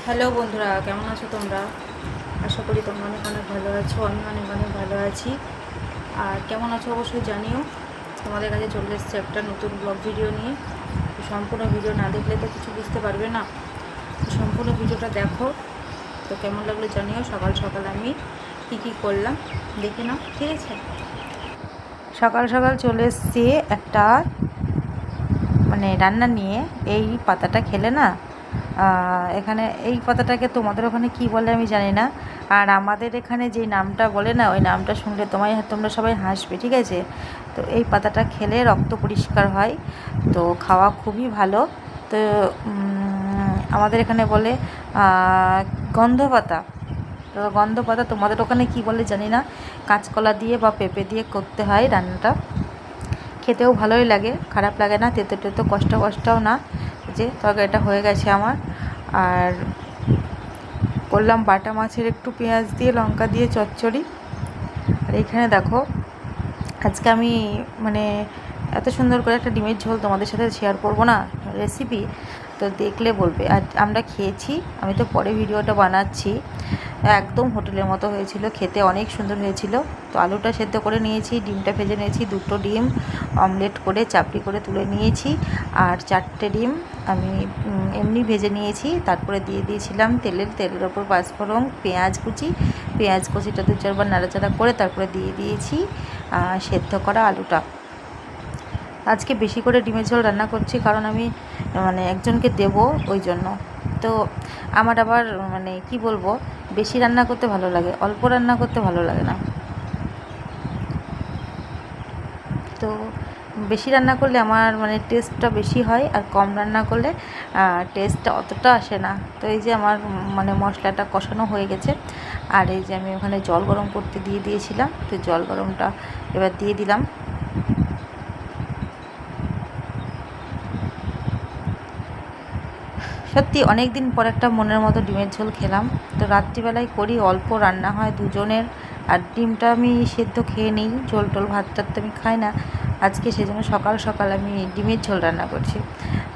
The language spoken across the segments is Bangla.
হ্যালো বন্ধুরা, কেমন আছো তোমরা? আশা করি তোমরা অনেক অনেক ভালো আছো। আমি অনেক অনেক ভালো আছি। আর কেমন আছো অবশ্যই জানিও। তোমাদের কাছে চলে এসেছে একটা নতুন ব্লগ ভিডিও নিয়ে। সম্পূর্ণ ভিডিও না দেখলে তো কিছু বুঝতে পারবে না। সম্পূর্ণ ভিডিওটা দেখো, তো কেমন লাগলো জানিও। সকাল সকাল আমি কী করলাম দেখে নাও, ঠিক আছে? সকাল সকাল চলে এসেছি একটা রান্না নিয়ে। এই পাতাটা খেলে না, এখানে এই পাতাটাকে তোমাদের ওখানে কি বলে আমি জানি না, আর আমাদের এখানে যে নামটা বলে না, ওই নামটা শুনলে তোমরা সবাই হাসবে, ঠিক আছে? তো এই পাতাটা খেলে রক্ত পরিষ্কার হয়, তো খাওয়া খুবই ভালো। তো আমাদের এখানে বলে গন্ধ পাতা। তো গন্ধ পাতা তোমাদের ওখানে কি বলে জানি না। কাঁচকলা দিয়ে বা পেঁপে দিয়ে করতে হয় রান্নাটা। খেতেও ভালোই লাগে, খারাপ লাগে না, তেতো টেতো কষ্টও না। যে তরকারিটা হয়ে গেছে আমার। আর করলাম বাটা মাছের একটু পেঁয়াজ দিয়ে লঙ্কা দিয়ে চচ্চড়ি। আর এখানে দেখো, আজকে আমি এত সুন্দর করে একটা ডিমের ঝোল তোমাদের সাথে শেয়ার করব না রেসিপি, তো দেখলে বলবে। আর আমরা খেয়েছি, আমি তো পরে ভিডিওটা বানাচ্ছি। একদম হোটেলের মতো হয়েছিল, খেতে অনেক সুন্দর হয়েছিল। তো আলুটা সেদ্ধ করে নিয়েছি, ডিমটা ভেজে নিয়েছি, 2টো ডিম অমলেট করে চাপড়ি করে তুলে নিয়েছি। আর 4টে ডিম আমি এমনি ভেজে নিয়েছি। তারপরে দিয়ে দিয়েছিলাম তেলের ওপর পাঁচফোড়ন, পেঁয়াজ কুচিটা 2-4 বার নাড়াচাড়া করে তারপরে দিয়ে দিয়েছি সেদ্ধ করা আলুটা। আজকে বেশি করে ডিমের ঝোল রান্না করছি, কারণ আমি একজনকে দেব, ওই জন্য। তো আমার আবার কি বলবো, বেশি রান্না করতে ভালো লাগে, অল্প রান্না করতে ভালো লাগে না। তো বেশি রান্না করলে আমার টেস্টটা বেশি হয়, আর কম রান্না করলে টেস্টটা অতটা আসে না। তো এই যে আমার মশলাটা কষানো হয়ে গেছে। আর এই যে আমি ওখানে জল গরম করতে দিয়ে দিয়েছিলাম, তো জল গরমটা এবার দিয়ে দিলাম। সত্যি অনেক দিন পর একটা মনের মতো ডিমের ঝোল খেলাম। তো রাত্রিবেলায় করি, অল্প রান্না হয় দুজনের। আর ডিমটা আমি সেদ্ধ খেয়ে নিই, ঝোল টোল ভাত টাত তো আমি খাই না। আজকে সেজন্য সকাল সকাল আমি ডিমের ঝোল রান্না করছি।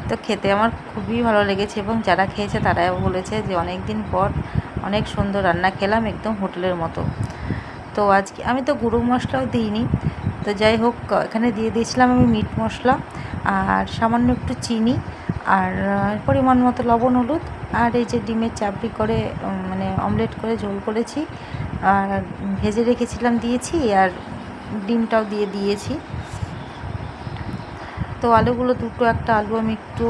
তো খেতে আমার খুবই ভালো লেগেছে, এবং যারা খেয়েছে তারাও বলেছে যে অনেক দিন পর অনেক সুন্দর রান্না খেলাম, একদম হোটেলের মতো। তো আজকে আমি তো গুঁড়ো মশলাও দিইনি। তো যাই হোক, এখানে দিয়ে দিয়েছিলাম আমি মিট মশলা, আর সামান্য একটু চিনি, আর পরিমাণ মতো লবণ, হলুদ। আর এই যে ডিমের চাপড়ি করে অমলেট করে ঝোল করেছি, আর ভেজে রেখেছিলাম দিয়েছি, আর ডিমটাও দিয়ে দিয়েছি। তো আলুগুলো একটা আলু আমি একটু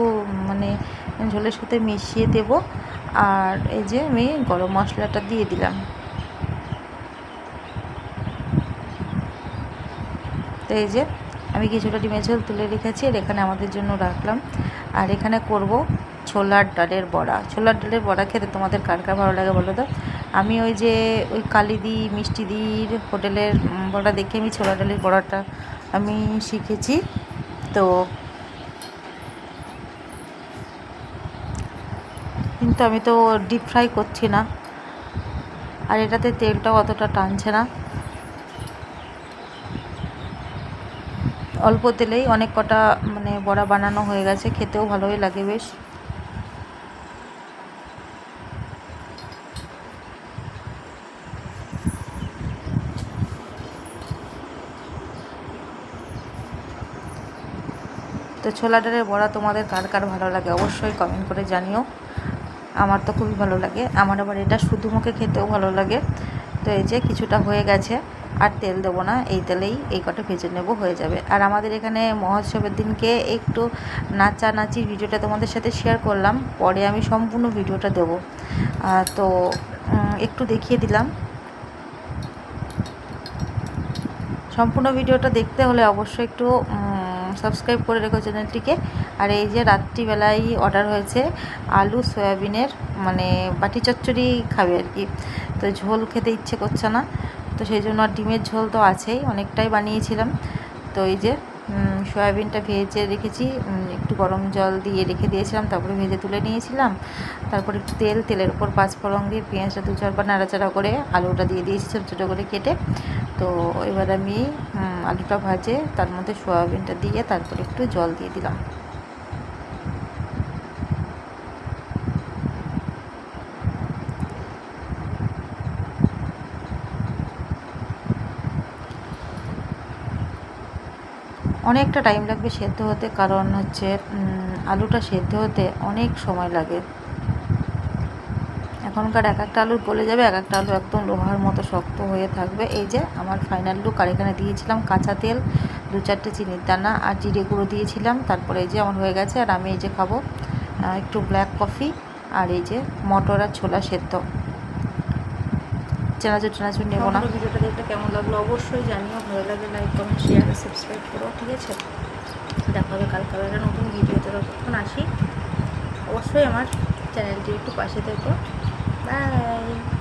ঝোলের সাথে মিশিয়ে দেব। আর এই যে আমি গরম মশলাটা দিয়ে দিলাম। তো এই যে আমি কিছুটা ডিমের ঝোল তুলে রেখেছি, আর এখানে আমাদের জন্য রাখলাম। আর এখানে করব ছোলার ডালের বড়া খেতে তোমাদের কার কার ভালো লাগে বলো তো? আমি ওই কালিদি মিষ্টিদির হোটেলের বড়া দেখে আমি ছোলার ডালের বড়াটা আমি শিখেছি। তো কিন্তু আমি তো ডিপ ফ্রাই করছি না, আর এটাতে তেলটাও অতটা টানছে না। অল্প তেলেই অনেক কটা বড়া বানানো হয়ে গেছে, খেতেও ভালোই লাগে বেশ। তো ছোলা ডালের বড়া তোমাদের কার কার ভালো লাগে অবশ্যই কমেন্ট করে জানিও। আমার তো খুবই ভালো লাগে, আমার আবার এটা শুধু মুখে খেতেও ভালো লাগে। তো এই যে কিছুটা হয়ে গেছে, আর তেল দেবো না, এই তেলেই এই কটা ভেজে নেব, হয়ে যাবে। আর আমাদের এখানে মহোৎসবের দিনকে একটু নাচানাচির ভিডিওটা তোমাদের সাথে শেয়ার করলাম, পরে আমি সম্পূর্ণ ভিডিওটা দেবো। তো একটু দেখিয়ে দিলাম। সম্পূর্ণ ভিডিওটা দেখতে হলে অবশ্যই একটু সাবস্ক্রাইব করে রেখো চ্যানেলটিকে। আর এই যে রাত্রিবেলায় অর্ডার হয়েছে আলু সয়াবিনের বাটি চচ্চড়ি খাবে আর কি। তো ঝোল খেতে ইচ্ছে করছে না, তো সেই জন্য আর ডিমের ঝোল তো আছেই, অনেকটাই বানিয়েছিলাম। তো এই যে সয়াবিনটা ভেজে রেখেছি, একটু গরম জল দিয়ে রেখে দিয়েছিলাম, তারপরে ভেজে তুলে নিয়েছিলাম। তারপর একটু তেলের উপর পাঁচফোড়ন দিয়ে পেঁয়াজটা 2-4 বার নাড়াচাড়া করে আলুটা দিয়ে দিয়েছি ছোটো ছোটো করে কেটে। তো এবার আমি আলুটা ভাজে তার মধ্যে সয়াবিনটা দিয়ে তারপরে একটু জল দিয়ে দিলাম। অনেকটা টাইম লাগবে সেদ্ধ হতে, কারণ হচ্ছে আলুটা সেদ্ধ হতে অনেক সময় লাগে। এখনকার এক একটা আলু গলে যাবে, এক একটা আলু একদম লোহার মতো শক্ত হয়ে থাকবে। এই যে আমার ফাইনাল লুক। আর এখানে দিয়েছিলাম কাঁচা তেল, 2-4টে চিনির দানা আর জিরে গুঁড়ো দিয়েছিলাম। তারপরে এই যে আমার হয়ে গেছে। আর আমি এই যে খাবো একটু ব্ল্যাক কফি আর এই যে মটর আর ছোলা সেদ্ধ। চেনাচুর নেবো না। ভিডিওটা দেখতে কেমন লাগলো অবশ্যই জানিও। ভালো লাগলে লাইক, কমেন্ট, শেয়ার আর সাবস্ক্রাইব করো, ঠিক আছে? দেখা হবে কালকে একটা নতুন ভিডিওতে। ততক্ষণ আসি, অবশ্যই আমার চ্যানেলটি একটু পাশে থেকো। বাই।